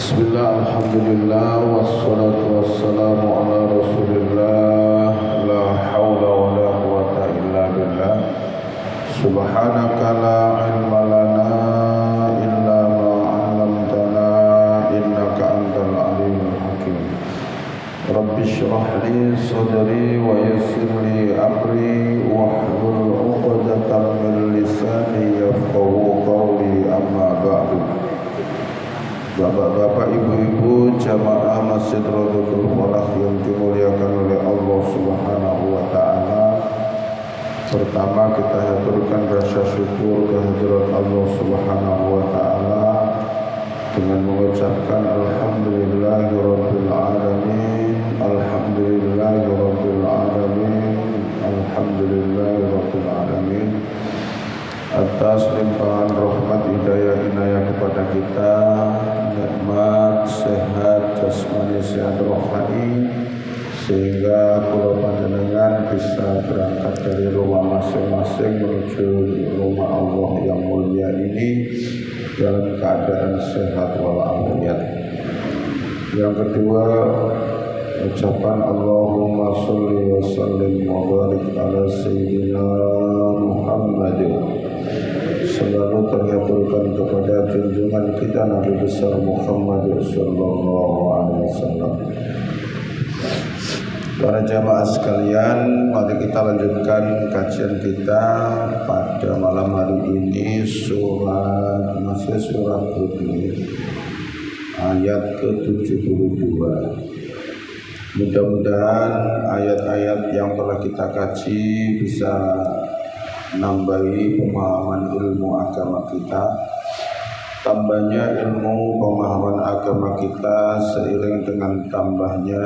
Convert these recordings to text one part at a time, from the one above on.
Bismillah, alhamdulillah, wassalatu wassalamu ala rasulillah. La hawla wa la quwata illa billah. Subhanaka la ilma lana illa ma 'allamtana innaka antal alimul hakim. Rabbi shrah li sadri wa yassir li amri wahlul 'uqdatam min lisani yafqahu qawli, amma ba'du. Bapak-bapak, ibu-ibu, jamaah Masjid Raudhatul Falah yang dimuliakan oleh Allah Subhanahu wa taala. Pertama, kita haturkan rasa syukur kehadirat Allah Subhanahu wa taala dengan mengucapkan alhamdulillahirabbil alamin, alhamdulillahirabbil alamin, alhamdulillahirabbil alamin. Atas limpahan rahmat hidayah inayah kepada kita, nikmat sehat jasmani sehat rohani, sehingga kula panjenengan bisa berangkat dari rumah masing-masing menuju rumah Allah yang mulia ini dalam keadaan sehat walafiat. Yang kedua, ucapan Allahumma sholli wa sallim wa barik ala sayyidina Muhammadin selalu terhaturkan kepada junjungan kita Nabi besar Muhammad sallallahu alaihi wasallam. Para jamaah sekalian, mari kita lanjutkan kajian kita pada malam hari ini masih surat Hud ayat ke-72. Mudah-mudahan ayat-ayat yang telah kita kaji bisa nambahi pemahaman ilmu agama kita. Tambahnya ilmu pemahaman agama kita seiring dengan tambahnya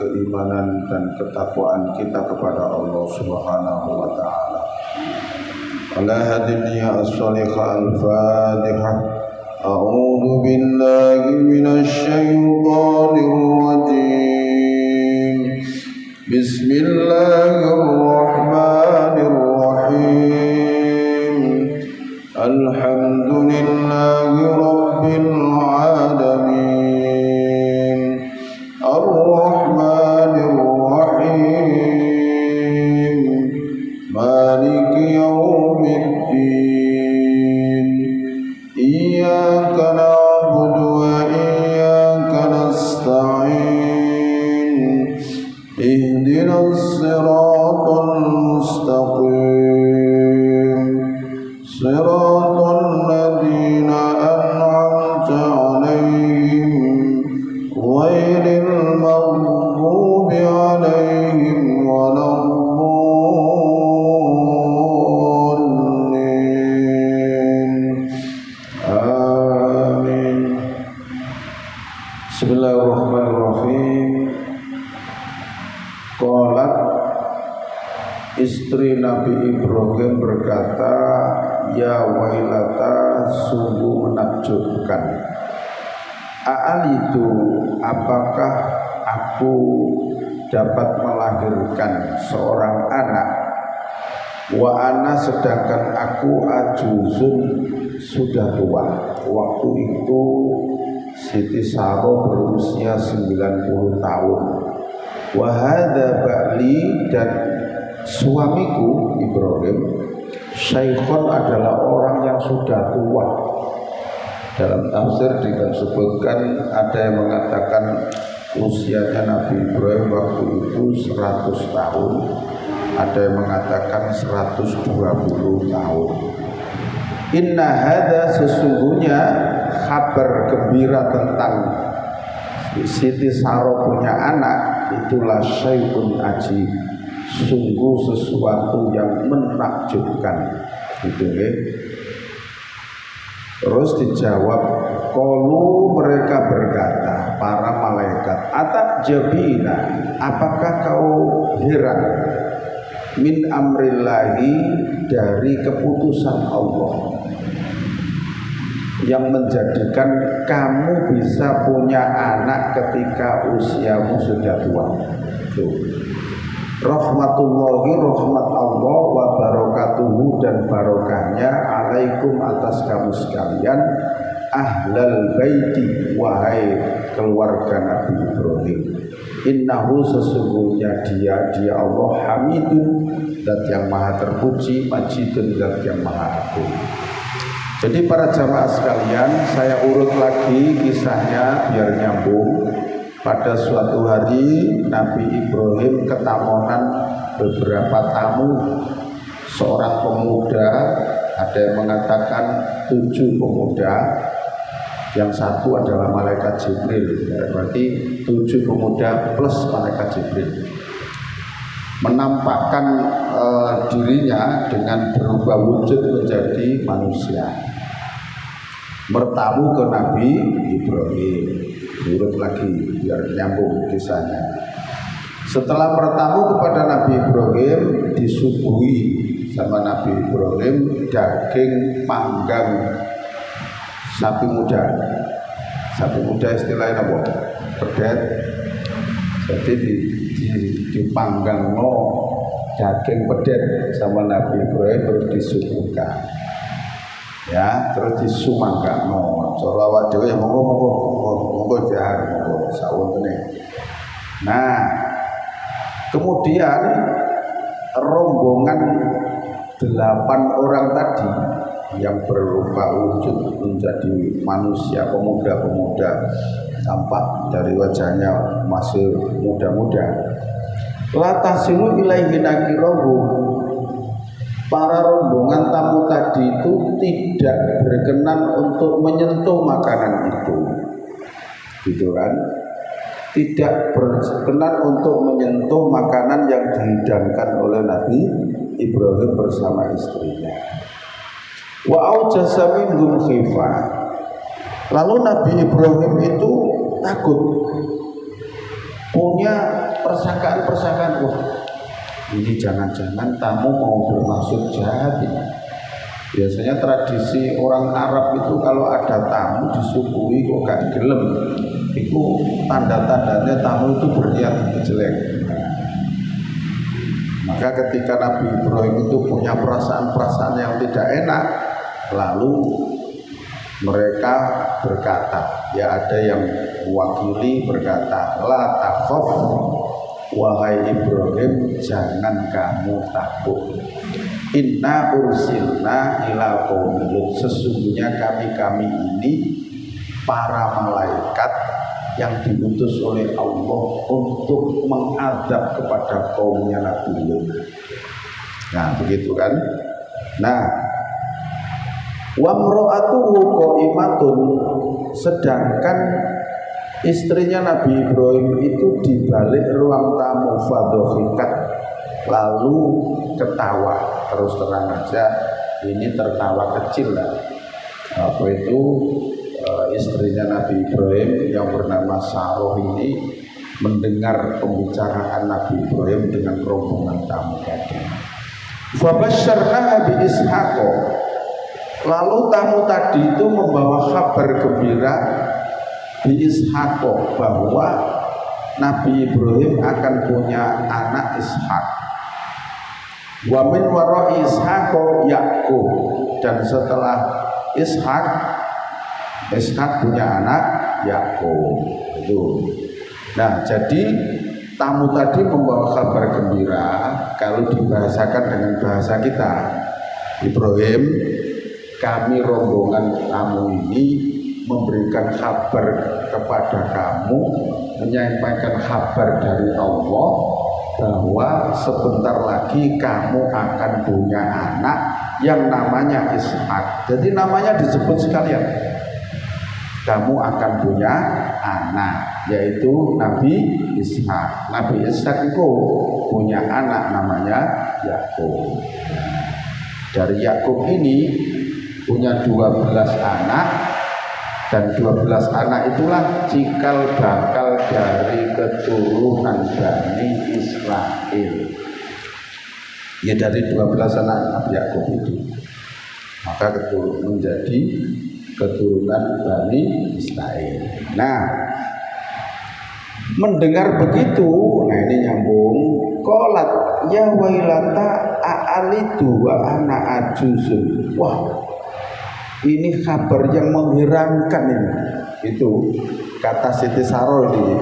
keimanan dan ketakwaan kita kepada Allah Subhanahu wa taala. Ala hadiniya as-salihah al-fatihah. A'udzu billahi minasy syaithanir rajim. Bismillahirrahmanirrahim. Alhamdulillahi rabbil alamin. Ar-Rahmanir Rahim. Maliki yaumiddin. Iyyaka na'budu wa iyyaka nasta'in. Ihdinas siratal mustaqim. Siratal ladzina an'amta 'alaihim ghairil maghdubi 'alaihim waladdallin. Amin. Bismillahirrahmanirrahim. Qalat, istri Nabi Ibrahim berkata, ya wailata, sungguh menakjubkan. A'alitu, apakah aku dapat melahirkan seorang anak? Wa ana, sedangkan aku ajuzun, sudah tua. Waktu itu Siti Saro berusia 90 tahun. Wa hadza ba'li, dan suamiku Ibrahim syaikhun, adalah orang yang sudah tua. Dalam tafsir disebutkan, ada yang mengatakan usianya Nabi Ibrahim waktu itu 100 tahun, ada yang mengatakan 120 tahun. Inna hadza, sesungguhnya kabar gembira tentang Siti Saro punya anak, itulah syai'un ajib, sungguh sesuatu yang menakjubkan. Gitu ya. Terus dijawab, qalu, mereka berkata, para malaikat, atajabina, apakah kau heran, min amrillahi, dari keputusan Allah yang menjadikan kamu bisa punya anak ketika usiamu sudah tua. Tuh. Rahmatullahi, rahmat Allah, wa barakatuhu, dan barokahnya alaikum, atas kamu sekalian, ahlal baiti, wahai keluarga Nabi Ibrahim, innahu sesungguhnya dia Allah hamidun, zat yang maha terpuji, majidun, zat yang maha agung. Jadi para jamaah sekalian, saya urut lagi kisahnya biar nyambung. Pada suatu hari Nabi Ibrahim ketamonan beberapa tamu, seorang pemuda, ada yang mengatakan 7 pemuda, yang satu adalah malaikat Jibril, berarti 7 pemuda plus malaikat Jibril, menampakkan dirinya dengan berubah wujud menjadi manusia, bertamu ke Nabi Ibrahim. Urut lagi biar nyambung kisahnya. Setelah bertamu kepada Nabi Ibrahim, disuguhi sama Nabi Ibrahim daging panggang sapi muda. Sapi muda istilahnya apa? Pedet. Jadi dipanggang daging pedet sama Nabi Ibrahim, terus disuguhkan. Ya, terus disumanggakno. Cara awak dhewe ya monggo jahan monggo sawuntene. Nah, kemudian rombongan 8 orang tadi yang berupa wujud menjadi manusia, pemuda-pemuda, tampak dari wajahnya masih muda-muda. La tasimu ilaihi nakirahu. Para rombongan tamu tadi itu tidak berkenan untuk menyentuh makanan itu, gitu kan? Tidak berkenan untuk menyentuh makanan yang dihidangkan oleh Nabi Ibrahim bersama istrinya. Wa aujasa minhum khifah. Lalu Nabi Ibrahim itu takut, punya persakaan-persakaan, wah ini jangan-jangan tamu mau bermaksud jahat ini. Biasanya tradisi orang Arab itu kalau ada tamu disuguhi kok gak gelem, itu tanda-tandanya tamu itu berniat jelek. Maka ketika Nabi Ibrahim itu punya perasaan-perasaan yang tidak enak, lalu mereka berkata, ya ada yang mewakili berkata, la takhaf, wahai Ibrahim, jangan kamu takut. Inna ursilna ila qaumil Lut, sesungguhnya kami ini para malaikat yang diutus oleh Allah untuk mengadab kepada kaumnya Nabi Lut. Nah, begitu kan? Nah, wa mra'atuhu qaimatun, sedangkan istrinya Nabi Ibrahim itu di balik ruang tamu, fadhohikat, lalu ketawa. Terus terang aja, ini tertawa kecil lah. Apa itu istrinya Nabi Ibrahim yang bernama Saroh ini mendengar pembicaraan Nabi Ibrahim dengan rombongan tamu tadi. Fabasyarnaha bi Ishaq. Lalu tamu tadi itu membawa kabar gembira bi Ishaq, bahwa Nabi Ibrahim akan punya anak Ishak. Wa min wara'i Ishaq Yaqub, dan setelah Ishak punya anak Yaqub. Itu. Nah, jadi tamu tadi membawa kabar gembira. Kalau dibahasakan dengan bahasa kita, Ibrahim, kami rombongan tamu ini memberikan kabar kepada kamu, menyampaikan kabar dari Allah bahwa sebentar lagi kamu akan punya anak yang namanya Ishak. Jadi namanya disebut sekalian. Kamu akan punya anak, yaitu Nabi Ishak. Nabi Ishak itu punya anak namanya Yakub. Dari Yakub ini punya 12 anak, dan 12 anak itulah cikal bakal dari keturunan Bani Israel. Ya, dari 12 anak Nabi Yakub itu, maka menjadi keturunan Bani Israel. Nah, mendengar begitu, nah ini nyambung. Qalat ya wailata a'alidu wa ana ajuzun. Wah, Ini kabar yang mengherankan ini. Itu kata Siti Saro ini.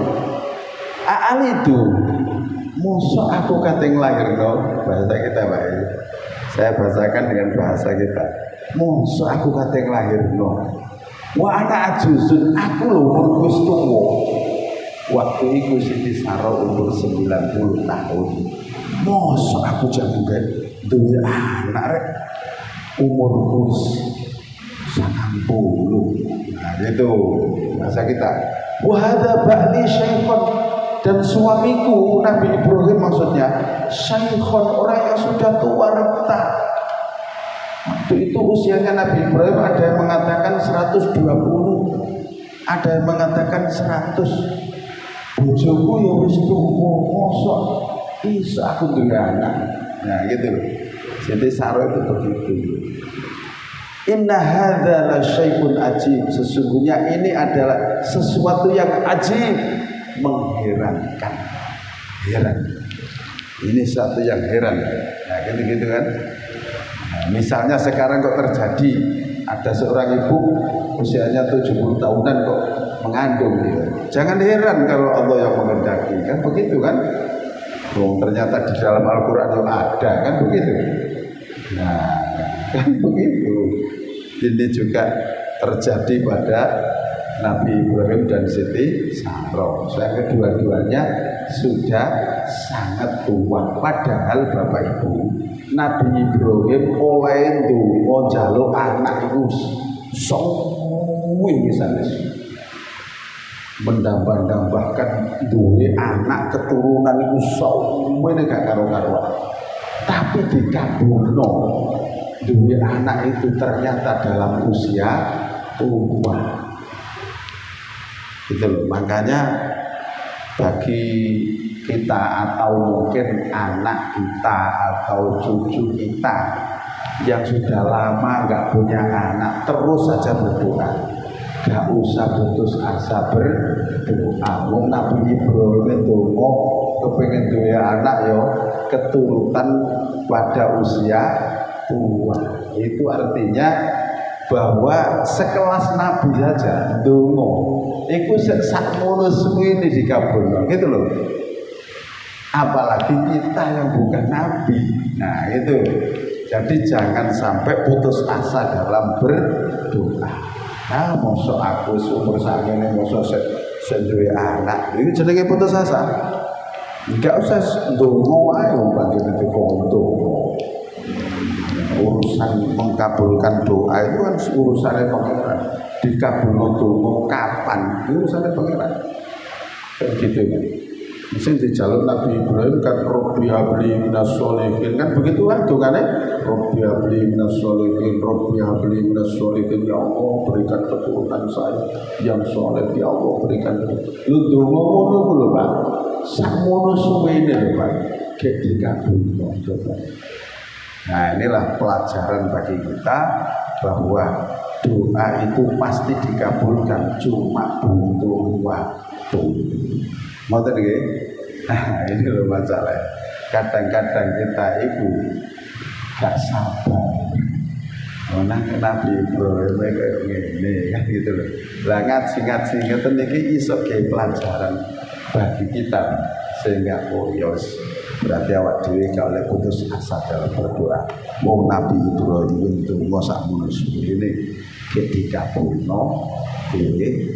Aal itu, mosok aku kateng lahir no, bahasa kita baik. Saya bahasakan dengan bahasa kita. Mosok aku kateng lahir no. Wa ana ajuzun, aku lho umur wis tuwa. Waktu itu Siti Saro umur 90 tahun. Mosok aku jamu kan duwe anak rek umur wis 90. Nah itu bahasa kita. Wa hadza ba'li syaikhun, dan suamiku Nabi Ibrahim maksudnya syaikhun, orang yang sudah tua renta. Waktu itu usianya Nabi Ibrahim ada yang mengatakan 120, ada yang mengatakan 100. Bojoku ya wis tuwa, mosok iso aku duwe anak. Nah gitu loh. Jadi Saro itu begitu. Inna hadza la syai'un ajib, sesungguhnya ini adalah sesuatu yang ajib, mengherankan. Heran. Ini satu yang heran. Nah, gitu-gitu kan. Nah, misalnya sekarang kok terjadi ada seorang ibu usianya 70 tahunan kok mengandung gitu. Jangan heran kalau Allah yang menghendaki, kan begitu kan? Ternyata di dalam Al-Qur'an itu ada, kan begitu. Nah, kan begitu. Ini juga terjadi pada Nabi Ibrahim dan Siti Saro. Saya kedua-duanya sudah sangat tua. Padahal Bapak Ibu, Nabi Ibrahim oleh ndonga njaluk anak iku suwi misalnya. Mendambah-dambahkan duwe anak keturunan iku suwi gak karo-karuan. Tapi dikabulno duwe anak itu ternyata dalam usia tua. Gitu loh. Makanya bagi kita atau mungkin anak kita atau cucu kita yang sudah lama nggak punya anak, terus saja berdoa. Gak usah putus asa berdoa. Wong Nabi Ibrahim itu kepengen duwe anak yo keturutan pada usia tua. Itu artinya bahwa sekelas Nabi saja ndonga iku sakmono suwene dikabulno gitu loh. Apalagi kita yang bukan Nabi. Nah itu. Jadi jangan sampai putus asa dalam berdoa. Nah, mosok aku umur sakjane mosok duwe anak. Iki jenenge putus asa. Enggak usah ndonga wae wong panjenengan foto. Urusan mengkabulkan doa itu kan urusannya pangeran. Dikabulno donga kapan? Urusannya pangeran. Begitu kan. Sing dijaluk Nabi Ibrahim kan Rabbi habli minas sholihin, kan begitu kan dongane Rabbi habli minas sholihin, Rabbi habli minas sholihin, ya Allah berikan keturunan saya yang soleh, ya Allah berikan. Lu donga ngono ku lho Pak. Sakmono suwene lho Pak. Gek dikabulno coba. Nah inilah pelajaran bagi kita bahwa doa itu pasti dikabulkan, cuma butuh waktu. Mau tadi, nah ini loh masalah. Kadang-kadang kita itu gak sabar. Nang Nabi Ibrahim kayak gini kan gitu loh. Lah ngaji-ngaji ngeten iki iso ge pelajaran bagi kita sehingga yos berarti awak dhewe gak oleh putus asa dalam berdoa. Wong Nabi Ibrahim itu ngosak munus ini ketika puno dhewe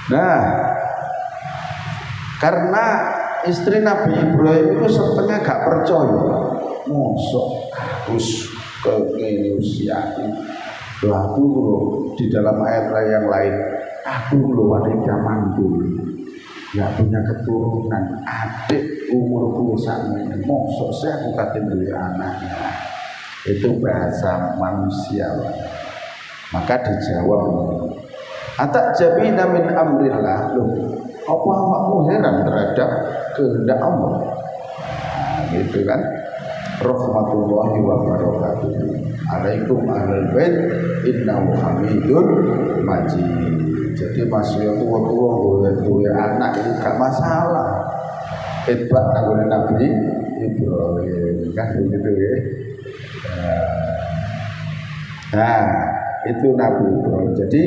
Nah, karena istri Nabi Ibrahim itu setengah gak percaya, mosok harus ke usia laku loh di dalam ayat yang lain. Aku loh wanita mandul, gak punya keturunan, adik umurku sama ini, mosok saya aku katin dulu anaknya. Itu bahasa manusia. Maka dijawab, atak jabina min amrillah, loh apa awakmu heran terhadap kehendak Allah? Nah, gitu kan. Rahmatullahi wa barakatuh alaikum ahlul bait innahu hamidun majid. Jadi masih tua-tua duwe anak itu gak masalah. Hebat nang Nabi Ibrahim kan begitu ya. Nah, itu Nabi Ibrahim. Jadi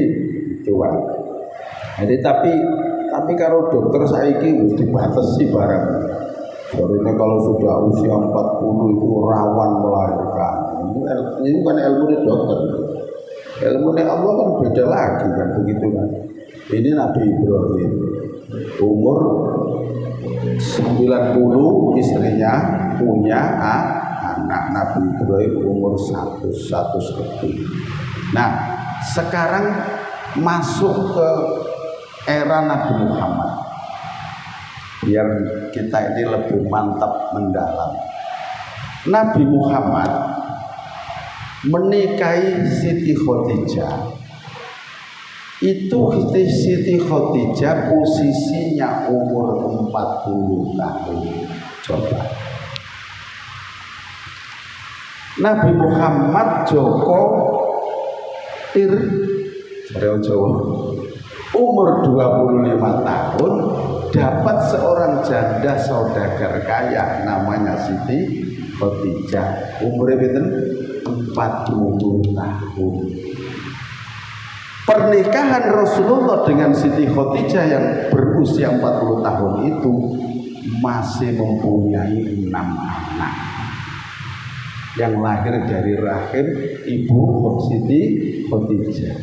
coba. Jadi tapi kalau dokter saiki wis dibatasi barang. Soalnya kalau sudah usia 40 itu rawan melahirkan. Ini bukan ilmu dokter. Ilmu Allah kan beda lagi kan begitu kan. Ini Nabi Ibrahim umur 90, istrinya punya anak. Nabi Ibrahim umur 100 lebih. Nah, sekarang masuk ke era Nabi Muhammad. Biar kita ini lebih mantap mendalam. Nabi Muhammad menikahi Siti Khadijah. Itu Siti Khadijah posisinya umur 40 tahun. Coba. Nabi Muhammad Joko Tir Jawa umur 25 tahun dapat seorang janda saudagar kaya namanya Siti Khadijah. Umurnya pinten? 40 tahun. Pernikahan Rasulullah dengan Siti Khadijah yang berusia 40 tahun itu masih mempunyai 6 anak yang lahir dari rahim ibu Siti Khadijah.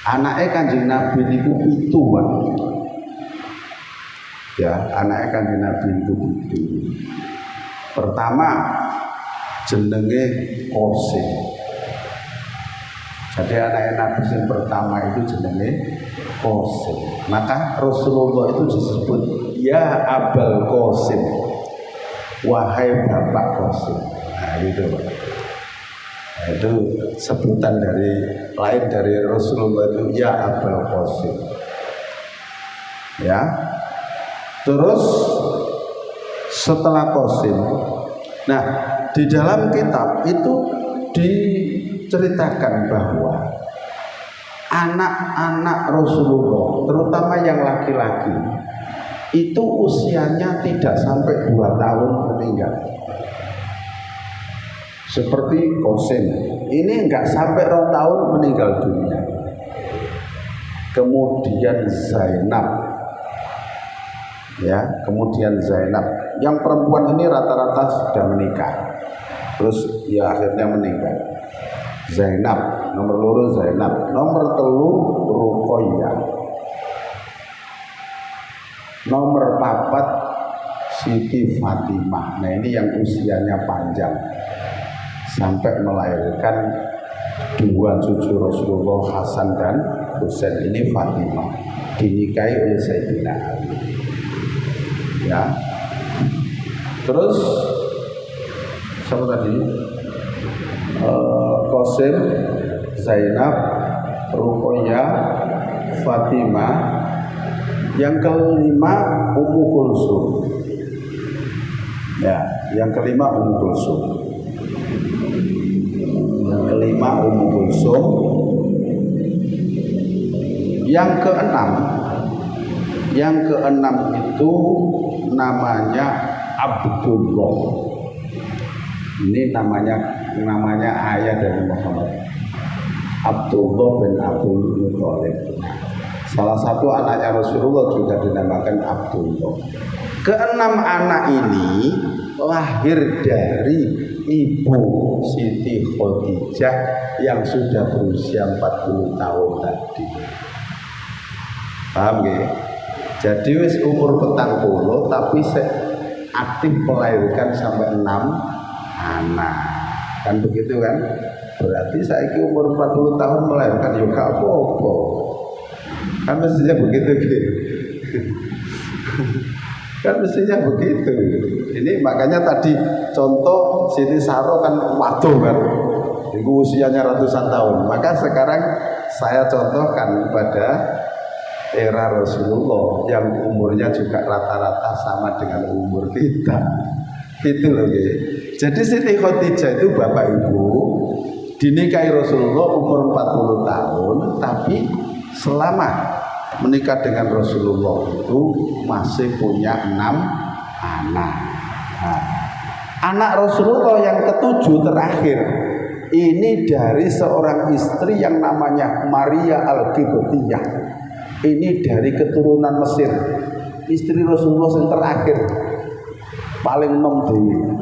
Anaknya Kanjeng Nabi itu Bang. Ya, anaknya Kanjeng Nabi itu. Pertama jenenge Qasim. Jadi anaknya Nabi yang pertama itu jenenge Qasim. Maka Rasulullah itu disebut ya Abul Qasim. Wahai Bapak Qasim. Nah, gitu Pak. Nah, itu sebutan lain dari Rasulullah itu ya Abul Qasim. Ya. Terus setelah Qasim. Nah, di dalam kitab itu diceritakan bahwa anak-anak Rasulullah, terutama yang laki-laki, itu usianya tidak sampai 2 tahun meninggal. Seperti Qasim, ini enggak sampai 2 tahun meninggal dunia. Kemudian Zainab, ya, yang perempuan ini rata-rata sudah menikah, terus ya akhirnya meninggal. Zainab, nomor 2 Zainab, nomor 3 Ruqayyah, nomor 4 Siti Fatimah. Nah ini yang usianya panjang sampai melahirkan 2 cucu Rasulullah, Hasan dan Husain. Ini Fatimah dinikahi oleh Sayyidina Ali. Ya. Terus siapa tadi? Qasim, Zainab, Ruqayyah, Fatimah. Yang kelima Ummu Kulsum. Ya, yang kelima Ummu Kulsum. Yang kelima Ummu Kulsum. Yang keenam itu namanya Abdullah. Ini namanya ayah dari Muhammad. Abdullah bin Abdul Muthalib. Salah satu anaknya Rasulullah juga dinamakan Abdullah. Keenam anak ini lahir dari ibu Siti Khadijah yang sudah berusia 40 tahun tadi. Paham ya? Jadi wis umur 40 tapi aktif melahirkan sampai 6 anak. Kan begitu kan? Berarti saiki umur 40 tahun melahirkan ya gak apa-apa. Kan mestinya begitu gitu. Kan mestinya begitu. Ini makanya tadi contoh Siti Saro kan waktu kan. Itu usianya ratusan tahun. Maka sekarang saya contohkan pada era Rasulullah yang umurnya juga rata-rata sama dengan umur kita. Gitu loh gitu. Jadi Siti Khadijah itu Bapak Ibu dinikahi Rasulullah umur 40 tahun, tapi selama menikah dengan Rasulullah itu masih punya 6 anak. Nah, anak Rasulullah yang ketujuh terakhir ini dari seorang istri yang namanya Maria Al-Qibtiyah. Ini dari keturunan Mesir. Istri Rasulullah yang terakhir paling nom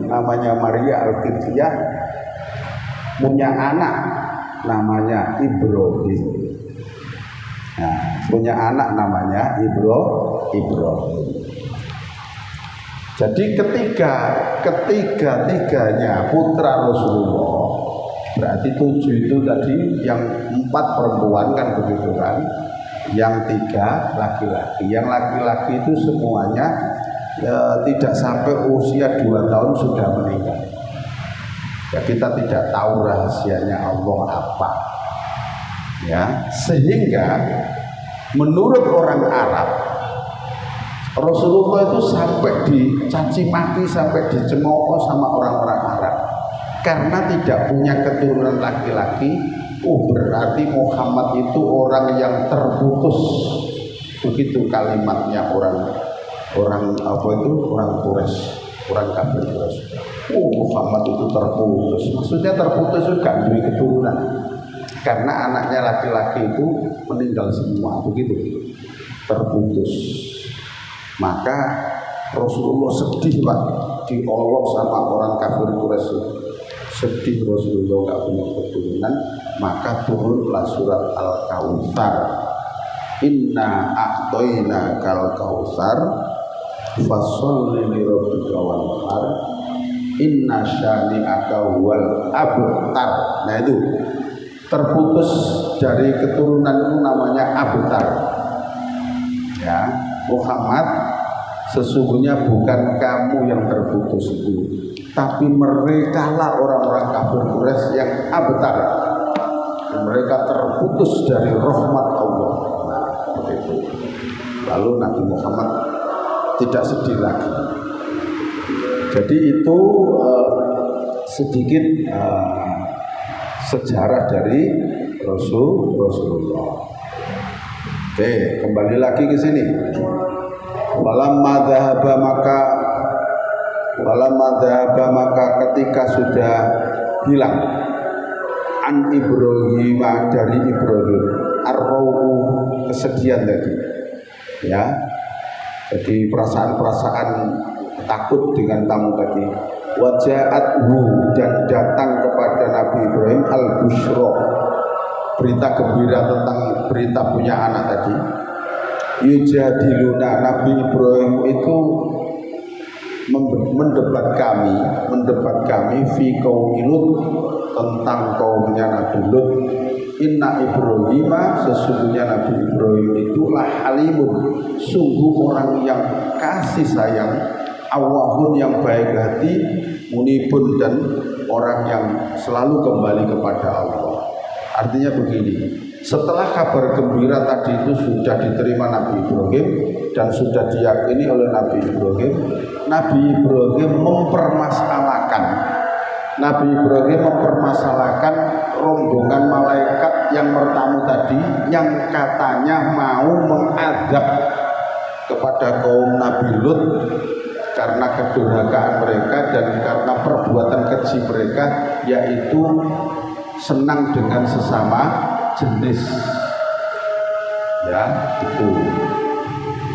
namanya Maria Al-Qibtiyah, punya anak namanya Ibrahim. Nah, punya anak namanya Ibrahim. Jadi ketiga-tiganya putra Rasulullah, berarti 7 itu tadi, yang 4 perempuan kan begitu kan, yang 3 laki-laki. Yang laki-laki itu semuanya tidak sampai usia 2 tahun sudah meninggal. Ya, kita tidak tahu rahasianya Allah apa. Ya, sehingga menurut orang Arab, Rasulullah itu sampai dicaci maki, sampai dicemooh sama orang-orang Arab karena tidak punya keturunan laki-laki. Berarti Muhammad itu orang yang terputus. Begitu kalimatnya orang apa itu, orang Quraisy, orang kafir Quraisy. Muhammad itu terputus. Maksudnya terputus juga dari keturunan. Karena anaknya laki-laki itu meninggal semua, begitu. Terputus. Maka Rasulullah sedih Pak, diolok sama orang kafir Quraisy. Sedih Rasulullah nggak punya keturunan, maka turunlah surat Al-Kautsar. Inna a'toina kal kautsar fasholli li rabbika wanhar inna syani'aka huwal abtar. Nah itu terputus dari keturunan itu namanya abtar. Ya, Muhammad, sesungguhnya bukan kamu yang terputus itu, tapi mereka lah orang-orang kafir Quraisy yang abtar. Mereka terputus dari rahmat Allah. Nah, begitu. Lalu Nabi Muhammad tidak sedih lagi. Jadi itu sedikit sejarah dari Rasulullah. Oke, kembali lagi ke sini. Walamma dhahaba maka ketika sudah hilang an Ibrahim, dari Ibrahim ar-rauhu, kesedihan tadi. Ya. Jadi perasaan-perasaan takut dengan tamu tadi. Waja'athu, dan datang kepada Nabi Ibrahim al-busyra, berita gembira tentang berita punya anak tadi. Yujadiluna, Nabi Ibrahim itu mendebat kami fi qaumi Lut, tentang kaumnya Nabi Lut. Inna Ibrahim, sesungguhnya Nabi Ibrahim itu lah halimun, sungguh orang yang kasih sayang, awahun yang baik hati, munibun, dan orang yang selalu kembali kepada Allah. Artinya begini, setelah kabar gembira tadi itu sudah diterima Nabi Ibrahim dan sudah diyakini oleh Nabi Ibrahim, Nabi Ibrahim mempermasalahkan rombongan malaikat yang bertamu tadi, yang katanya mau mengadab kepada kaum Nabi Lut karena kedurhakaan mereka dan karena perbuatan keji mereka, yaitu senang dengan sesama jenis. Ya, itu.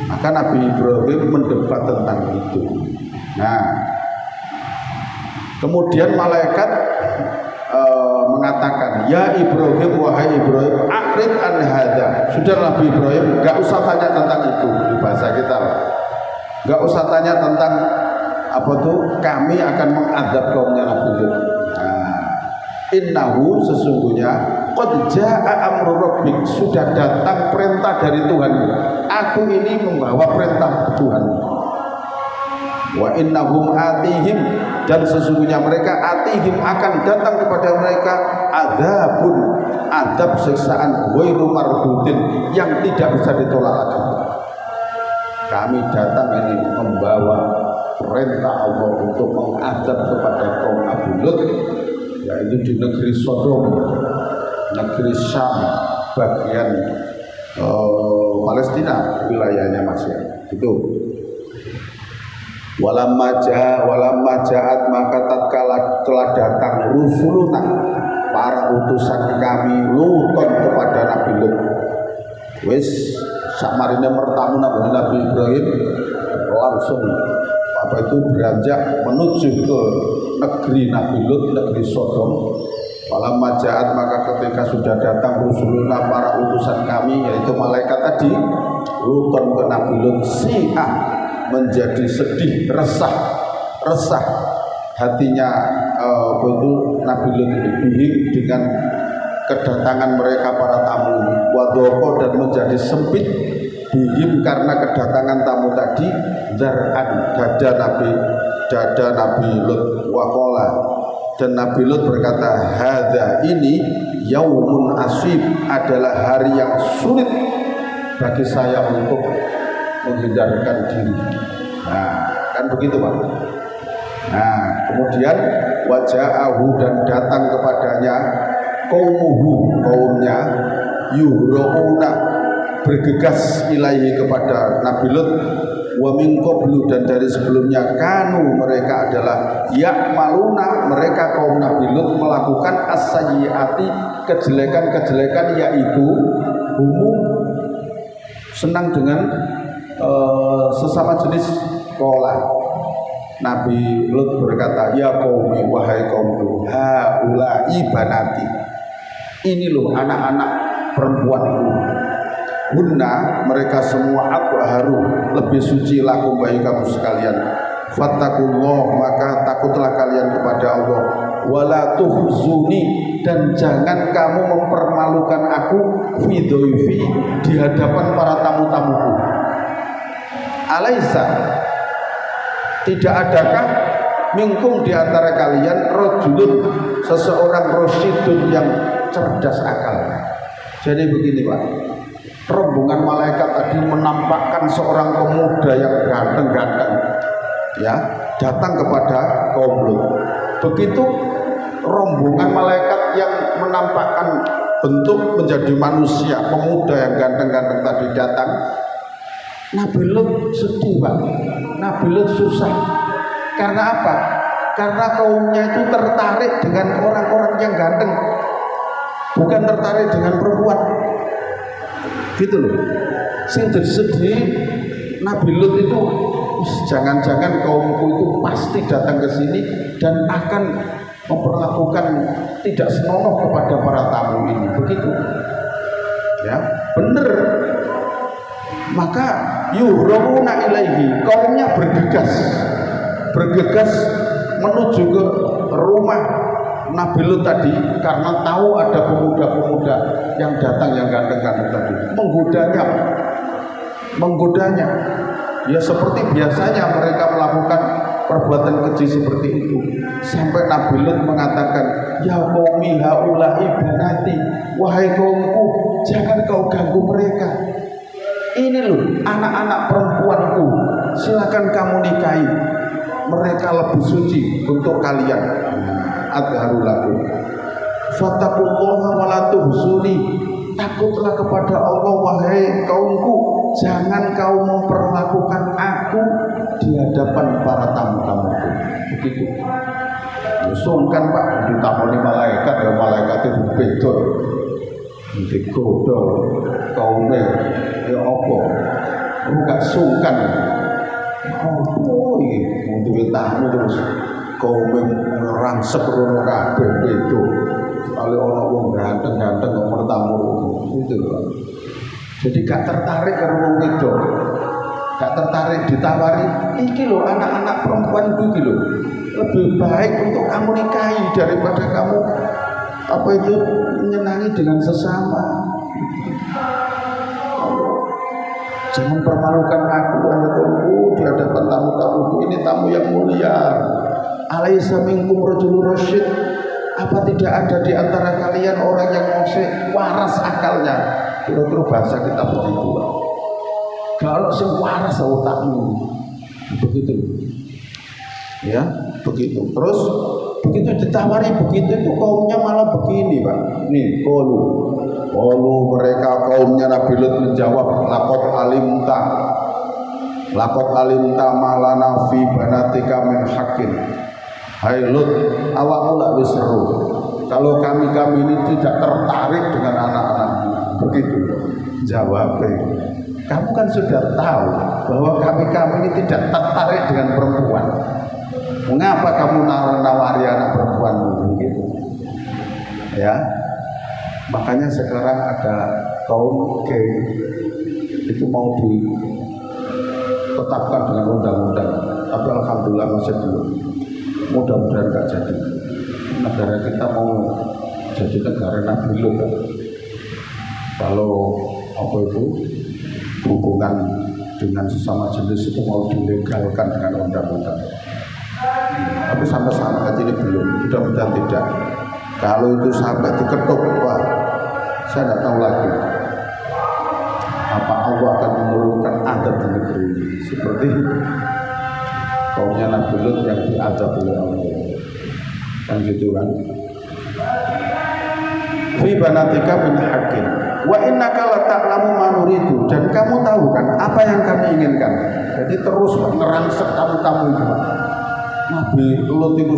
Maka Nabi Ibrahim mendebat tentang itu. Nah, kemudian malaikat mengatakan, ya Ibrahim, wahai Ibrahim, aqrid an hadza. Sudah Nabi Ibrahim, enggak usah tanya tentang itu, di bahasa kita lah. Enggak usah tanya tentang apa tuh, kami akan mengadab kaumnya Nabi Lut. Nah, innahu, sesungguhnya qad jaa amru rabbik, sudah datang perintah dari Tuhan. Aku ini membawa perintah Tuhan. Wa innahum atihim, dan sesungguhnya mereka atihim akan datang kepada mereka adzabun, adab siksaan ghairu mardudin, yang tidak bisa ditolak lagi. Kami datang ini membawa perintah Allah untuk mengadab kepada kaum Nabi Lut, yaitu di negeri Sodom, negeri Syam, bagian Palestina, wilayahnya masih itu. Walamma ja'at maka tatkala telah datang rusuluna para utusan kami Luton kepada Nabi Lut. Wis samarine mertamu Nabi Ibrahim langsung beranjak menuju ke negeri Nabi Lut, negeri Sodom. Walamma ja'at maka ketika sudah datang rusuluna para utusan kami yaitu malaikat tadi Luton ke Nabi Lut, si'ah menjadi sedih, resah hatinya Nabi Lut bihim dengan kedatangan mereka para tamu, wadoko dan menjadi sempit bihim karena kedatangan tamu tadi, zar'an dada Nabi Lut, wakola dan Nabi Lut berkata, hadza ini yaumun asib, adalah hari yang sulit bagi saya untuk menghindarkan diri. Nah, kan begitu Pak. Nah, kemudian waja'ahu dan datang kepadanya kaumnya yuhrauna bergegas ilaihi kepada Nabi Lut, wa min qablu dan dari sebelumnya kanu mereka adalah ya'maluna, mereka kaum Nabi Lut melakukan as-sayyiati, kejelekan-kejelekan, yaitu senang dengan sesama jenis. Qala Nabi Lut berkata, ya qaumi, wahai kaumku, haula'i banati, ini loh anak-anak perempuanku, hunna mereka semua atharu, lebih suci lakum bagi kamu sekalian, fattakullah maka takutlah kalian kepada Allah, wala tuhzuni dan jangan kamu mempermalukan aku, fi dhaifi di hadapan para tamu-tamuku. Alaisa tidak adakah minkum di antara kalian rajulun seseorang rasyidun yang cerdas akalnya. Jadi begini Pak, rombongan malaikat tadi menampakkan seorang pemuda yang ganteng-ganteng ya datang kepada kaum Lut. Begitu rombongan malaikat yang menampakkan bentuk menjadi manusia, pemuda yang ganteng-ganteng tadi datang, Nabi Lut sedih Pak, Nabi Lut susah. Karena apa? Karena kaumnya itu tertarik dengan orang-orang yang ganteng, bukan tertarik dengan perempuan. Gitu loh. Sing sedih Nabi Lut itu, jangan-jangan kaumku itu pasti datang ke sini dan akan memperlakukan tidak senonoh kepada para tamu ini. Begitu. Ya, benar. Maka yuhrabuna ilaihi, kaumnya bergegas menuju ke rumah Nabi Lut tadi karena tahu ada pemuda-pemuda yang datang yang ganteng-ganteng tadi, menggodanya. Ya seperti biasanya mereka melakukan perbuatan keji seperti itu, sampai Nabi Lut mengatakan, ya qaumi haula'i banati, wahai kaumku, jangan kau ganggu mereka. Ini loh anak-anak perempuanku, silakan kamu nikahi, mereka lebih suci untuk kalian. Adharu lakum fattaqullaha wa la tuhzuni, takutlah kepada Allah wahai kaumku, jangan kau memperlakukan aku di hadapan para tamu-tamuku. Begitu. Sungkan Pak, ditamoni malaikat, ya malaikat itu beda. Digoda kaumnya ya apa? Enggak sungkan. Oh iki untuk tamu terus kaumnya ngerangsek rono kabeh beda. Kali ana wong ganteng-ganteng nomor tamu itu. Jadi gak tertarik karo wong wedok. Gak tertarik ditawari, iki lho anak-anak perempuan iki lho. Lebih baik untuk kamu nikahi daripada kamu menyenangi dengan sesama. Jangan permalukan aku wahai kaumku di hadapan tamu-tamuku, ini tamu yang mulia. Alaisa minkum rajulun rasyid, apa tidak ada di antara kalian orang yang masih waras akalnya? Kira-kira bahasa kita begitu. Kalau sing waras otakmu, begitu. Ya, begitu. Terus begitu ditawari begitu itu kaumnya malah begini Pak. Nih kalu mereka kaumnya Nabi Lut menjawab, laqad alimta, Laqad alimta malana fi banatika min haqqin. Hai Lut, awakmu lak wis seru. Kalau kami ini tidak tertarik dengan anak-anakmu. Begitu jawabnya. Kamu kan sudah tahu bahwa kami ini tidak tertarik dengan perempuan. Mengapa kamu nawari anak perempuanmu begitu? Ya. Makanya sekarang ada kaum gay itu mau ditetapkan dengan undang-undang. Tapi alhamdulillah masih belum. Mudah-mudahan gak jadi. Negara kita mau jadi negara Nabi Lut. Kalau apa itu hubungan dengan sesama jenis itu mau dilegalkan dengan undang-undang. Tapi sampai saat ini belum. Mudah-mudahan tidak. Kalau itu sampai diketuk, wah, saya tidak tahu lagi apa Allah akan menurunkan adab di negeri ini seperti kaumnya Nabi Lut yang diadab oleh Allah. Kan gitu kan. Fi banatika min haqqin wa innaka la ta'lamu ma nuridu, dan kamu tahu kan apa yang kami inginkan. Jadi terus ngerangsek tamu-tamu itu. Nabi Lut itu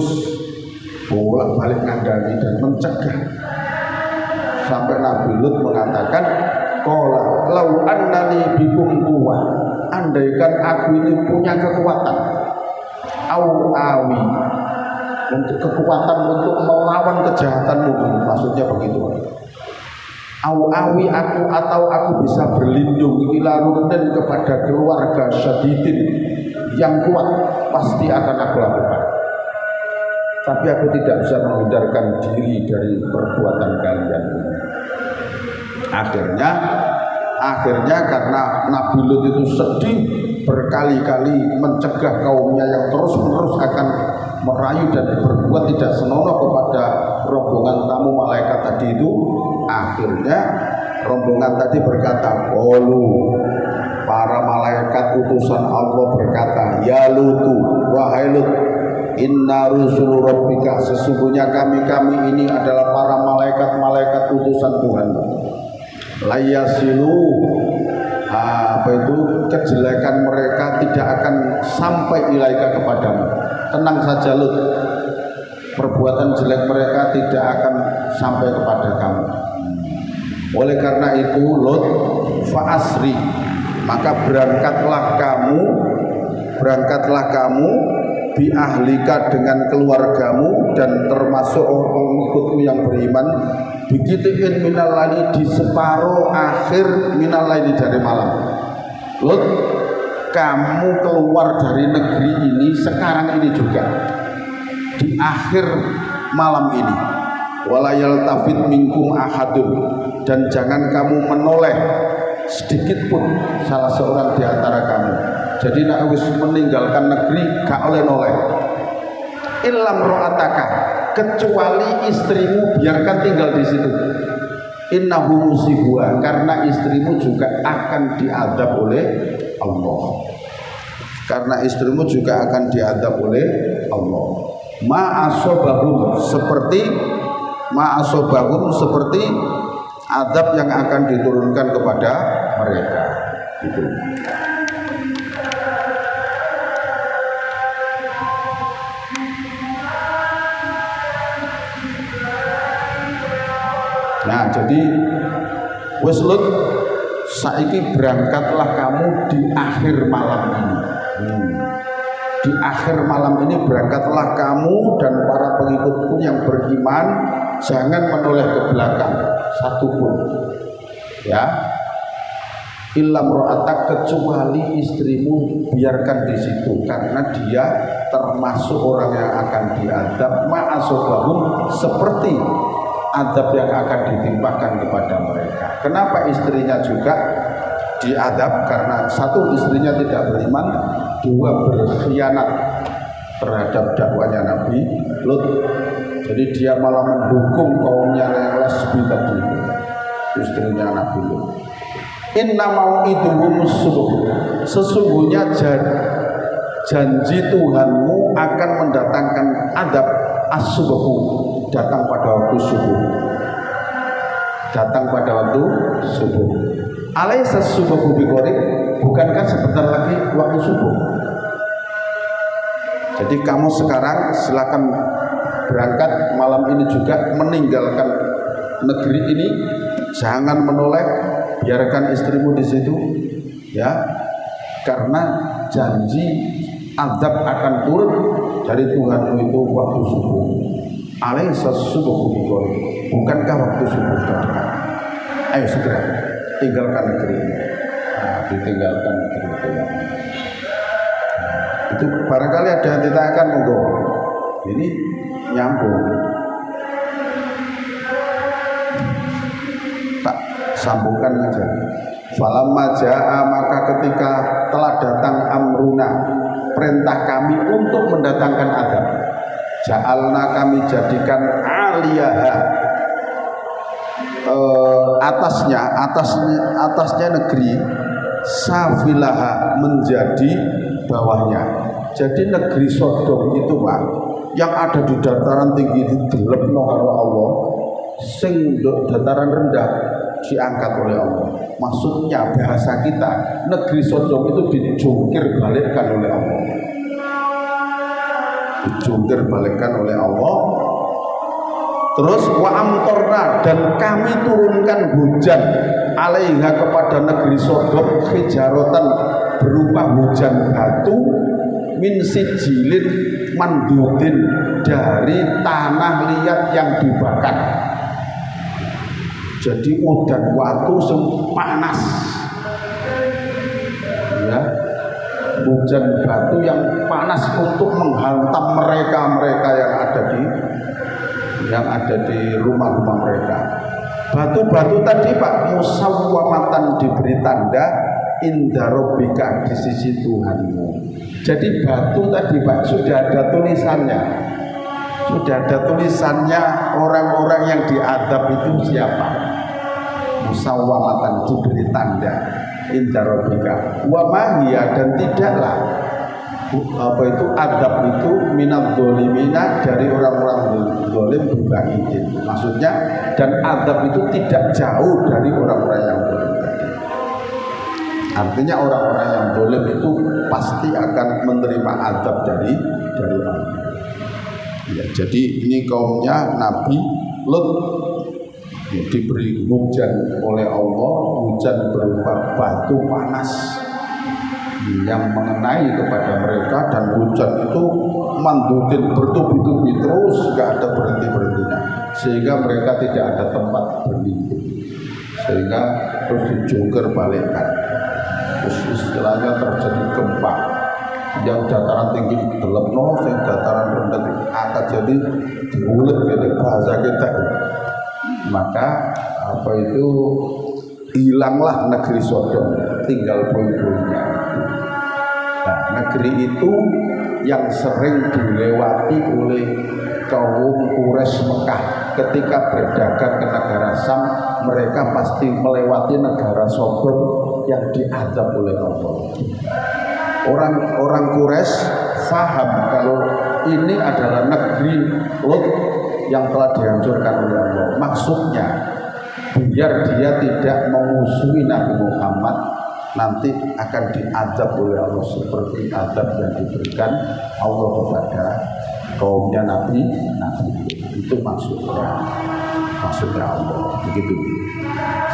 bolak-balik ngandani dan mencegah sampai Nabi Lut mengatakan, qala lau annani bikum quwwah, andaikan aku ini punya kekuatan, au awi, untuk kekuatan untuk melawan kejahatanmu, maksudnya begitu. Au awi aku, atau aku bisa berlindung ila runden kepada keluarga syadidin yang kuat, pasti akan aku lakukan. Tapi aku tidak bisa menghindarkan diri dari perbuatan kalian. Akhirnya karena Nabi Lut itu sedih, berkali-kali mencegah kaumnya yang terus-menerus akan merayu dan berbuat tidak senonoh kepada rombongan tamu malaikat tadi itu. Akhirnya rombongan tadi berkata, para malaikat utusan Allah berkata, ya Lutu, wahai Lut, inna rusul rabbika, sesungguhnya kami ini adalah para malaikat utusan Tuhan. Layasilu, apa itu, kejelekan mereka tidak akan sampai ilaika kepadamu. Tenang saja Lut, perbuatan jelek mereka tidak akan sampai kepada kamu. Oleh karena itu Lut, fa'asri, maka berangkatlah kamu bi ahlika, dengan keluargamu dan termasuk pengikutmu yang beriman, bikitin minal laili, di separuh akhir minal laili, dari malam. Lut, kamu keluar dari negeri ini sekarang ini juga, di akhir malam ini. Wala yaltafit minkum ahadun, dan jangan kamu menoleh sedikit pun salah seorang di antara kamu. Jadi nak wis meninggalkan negeri gak oleh noleh. Illam ro'ataka, kecuali istrimu biarkan tinggal di situ. Innahu musibuha, karena istrimu juga akan diadab oleh Allah. Karena istrimu juga akan diadab oleh Allah. Ma'asobahum, seperti adab yang akan diturunkan kepada mereka. Itu. Nah, jadi wis Lut, saiki berangkatlah kamu di akhir malam ini. Di akhir malam ini berangkatlah kamu dan para pengikutku yang beriman, jangan menoleh ke belakang satupun. Ya. Illam ro'atak, kecuali istrimu biarkan di situ, karena dia termasuk orang yang akan diadab ma'asobahum, seperti adab yang akan ditimpakan kepada mereka. Kenapa istrinya juga diadab? Karena satu, istrinya tidak beriman, dua, berkhianat terhadap dakwanya Nabi Lut. Jadi dia malah mendukung kaumnya yang lesbi tadi, istrinya Nabi Lut. Inna mau'iduhum subuh, sesungguhnya janji Tuhanmu akan mendatangkan adab as-subuh, datang pada waktu subuh. Datang pada waktu subuh. Alaisa subuhu biqorib, bukankah sebentar lagi waktu subuh? Jadi kamu sekarang silakan berangkat malam ini juga, meninggalkan negeri ini, jangan menoleh, biarkan istrimu di situ, ya, karena janji azab akan turun dari Tuhanmu itu waktu subuh. Alaisa subuh bikor, bukankah waktu subuh sudah dekat? Ayo segera tinggalkan negeri ini. Nah, ditinggalkan negeri itu. Itu barangkali ada yang ditanyakan, monggo. Ini nyambung. Tak sambungkan aja. Falamma jaa, maka ketika telah datang amruna, perintah kami untuk mendatangkan azab, ja'alna, kami jadikan aliyaha, atasnya negeri, safilaha, menjadi bawahnya. Jadi negeri Sodom itu Pak, yang ada di dataran tinggi didelepno karo Allah, sing dataran rendah diangkat oleh Allah. Maksudnya bahasa kita, negeri Sodom itu dijungkir balikkan oleh Allah. Dijungkir balikkan oleh Allah. Terus wa amtorna, dan kami turunkan hujan alaiha, kepada negeri Sodom, hijaratan, berupa hujan batu, min sijilin mandudin, dari tanah liat yang dibakar. Jadi udan watu sing panas, ya, hujan batu yang panas untuk menghantam mereka yang ada di rumah-rumah mereka. Batu-batu tadi Pak, musawwamatan, diberi tanda, inda rabbika, di sisi Tuhanmu. Jadi batu tadi Pak sudah ada tulisannya. Sudah ada tulisannya orang-orang yang diadab itu siapa. Musawwamatan, diberi tanda, inda rabbika. Wa mahiya, dan tidaklah adab itu minad dolimina, dari orang-orang dolim berbaidin. Maksudnya, dan adab itu tidak jauh dari orang-orang yang dolim. Artinya orang-orang yang dolim itu pasti akan menerima adab dari Allah. Ya, jadi ini kaumnya Nabi Lut, ya, diberi hujan oleh Allah, hujan berupa batu panas yang mengenai kepada mereka, dan hujan itu mandutin, bertubi-tubi terus, gak ada berhenti-berhentinya, sehingga mereka tidak ada tempat berlindung, sehingga terus dijungkir balikkan. Terus istilahnya terjadi gempa, yang dataran tinggi dilepno, yang dataran rendah akan jadi diulet gitu bahasa kita. Maka hilanglah negeri Sodom, tinggal puing-puingnya. Nah, negeri itu yang sering dilewati oleh kaum Quraisy Mekah ketika berdagang ke negara Sam. Mereka pasti melewati negara Sodom yang diazab oleh Allah. Orang Quraisy faham kalau ini adalah negeri Lut yang telah dihancurkan oleh Allah. Maksudnya biar dia tidak memusuhi Nabi Muhammad, nanti akan diazab oleh Allah seperti azab yang diberikan Allah kepada kaumnya Nabi. Itu maksudnya Allah. Begitu.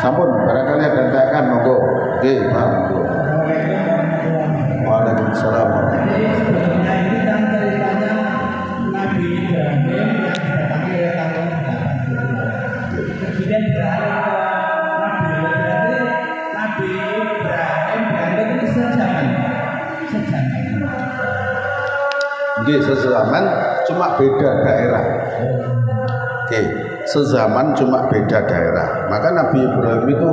Sampun, barangkali ada yang tanyakan, monggo. Oke, paham. Waalaikumsalam. Sebetulnya ini kan ceritanya Nabi Ibrahim yang didatangi oleh kaum kemudian beralih ke Nabi Ibrahim itu sejaman. Nggih, sezaman, cuma beda daerah. Oke, sezaman cuma beda daerah. Maka Nabi Ibrahim itu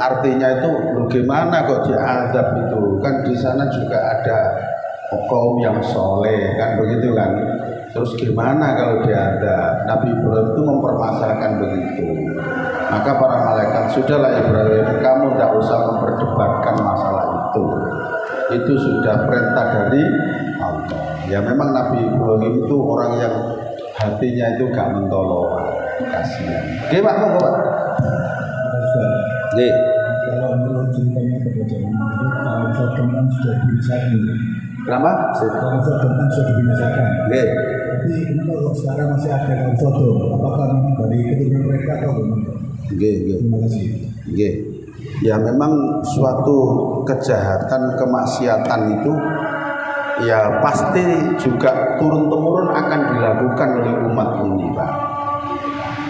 artinya itu bagaimana kok diazab itu, kan di sana juga ada kaum yang soleh, kan begitu kan. Terus gimana kalau diazab? Nabi Ibrahim itu mempermasalahkan begitu. Maka para malaikat, sudahlah Ibrahim, kamu tidak usah memperdebatkan masalah itu. Itu sudah perintah dari Allah. Ya memang Nabi Ibrahim itu orang yang hatinya itu gak mentolong, kasihan. Oke Pak, mau Pak? Oke. Kalau menurut ceritanya pada zaman itu kaum Sodom kan sudah dibinasakan. Kenapa? Kaum Sodom kan sudah dibinasakan. Oke. Tapi kenapa kok sekarang masih ada kaum Sodom? Apakah memang dari keturunan mereka atau bagaimana? Oke. Terima kasih. Oke. Ya memang suatu kejahatan, kemaksiatan itu ya pasti juga turun-temurun akan dilakukan oleh umat ini, Pak.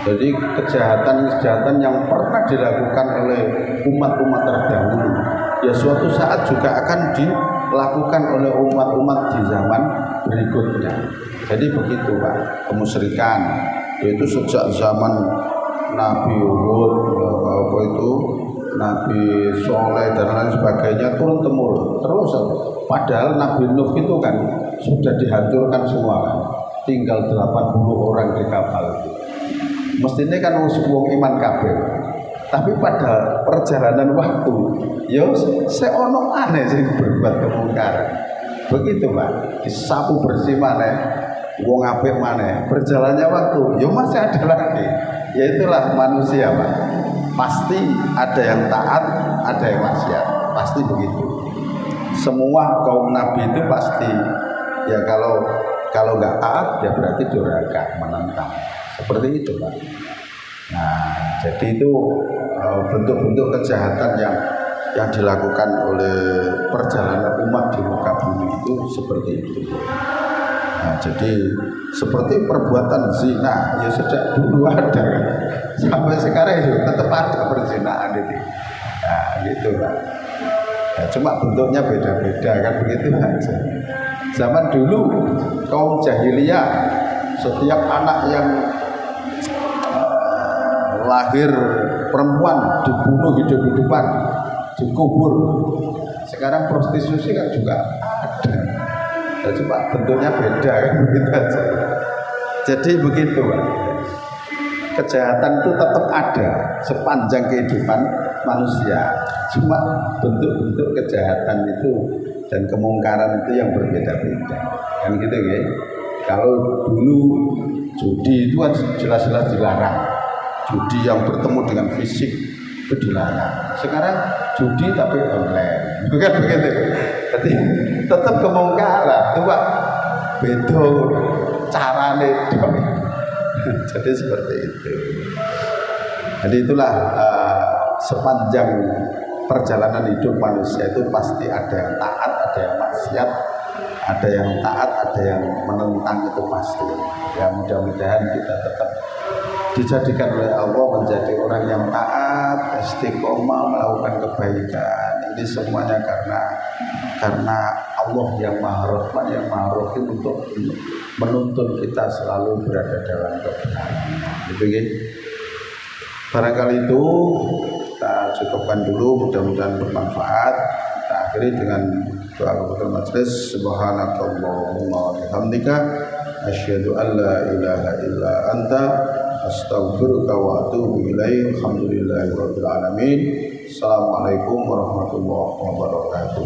Jadi kejahatan-kejahatan yang pernah dilakukan oleh umat-umat terdahulu ya suatu saat juga akan dilakukan oleh umat-umat di zaman berikutnya. Jadi begitu, Pak. Kemusyrikan yaitu sejak zaman Nabi Hud, apa itu Nabi Soleh dan lain sebagainya turun temurun terus. Padahal Nabi Nuh itu kan sudah dihancurkan semua kan. Tinggal 80 orang di kapal itu. Mestinya kan wong iman kabeh. Tapi pada perjalanan waktu, ya seono aneh sing berbuat kemungkaran. Begitu, Pak. Disapu bersih maneh, wong apik maneh. Berjalannya waktu, ya masih ada lagi. Ya itulah manusia, Pak. Pasti ada yang taat, ada yang maksiat. Pasti begitu. Semua kaum nabi itu pasti ya kalau nggak taat ya berarti durhaka, menentang. Seperti itu, Pak. Nah, jadi itu bentuk-bentuk kejahatan yang dilakukan oleh perjalanan umat di muka bumi itu seperti itu. Nah, jadi seperti perbuatan zina ya sejak dulu ada sampai sekarang ya tetap ada perzinahan ini. Nah, gitu, Pak. Ya, cuma bentuknya beda-beda kan begitu aja. Zaman dulu kaum jahiliyah setiap anak yang lahir perempuan dibunuh hidup-hidupan, dikubur. Sekarang prostitusi kan juga ada. Ya, cuma bentuknya beda kan begitu aja. Jadi begitu, Pak. Kejahatan itu tetap ada sepanjang kehidupan manusia. Cuma bentuk-bentuk kejahatan itu dan kemungkaran itu yang berbeda-beda. Kan gitu ya. Kalau dulu judi itu kan jelas-jelas dilarang. Judi yang bertemu dengan fisik itu dilarang. Sekarang judi tapi online, bukan begitu? Jadi tetap kemungkaran, itu Pak. Beda carane dong. Jadi seperti itu. Jadi itulah sepanjang perjalanan hidup manusia itu pasti ada yang taat, ada yang maksiat, ada yang taat, ada yang menentang, itu pasti. Ya mudah-mudahan kita tetap dijadikan oleh Allah menjadi orang yang taat, istiqomah, melakukan kebaikan. Ini semuanya karena Allah yang Maha Rahman, yang Maha Rahim untuk menuntun kita selalu berada dalam kebenaran. Gitu ya. Barangkali itu kita cukupkan dulu, mudah-mudahan bermanfaat. Kita akhiri dengan doa kepada majelis. Subhanakallahumma wa bihamdika asyhadu an la ilaha illa anta astaghfiruka wa atubu ilaik. Alhamdulillahirabbil alamin. Assalamualaikum warahmatullahi wabarakatuh.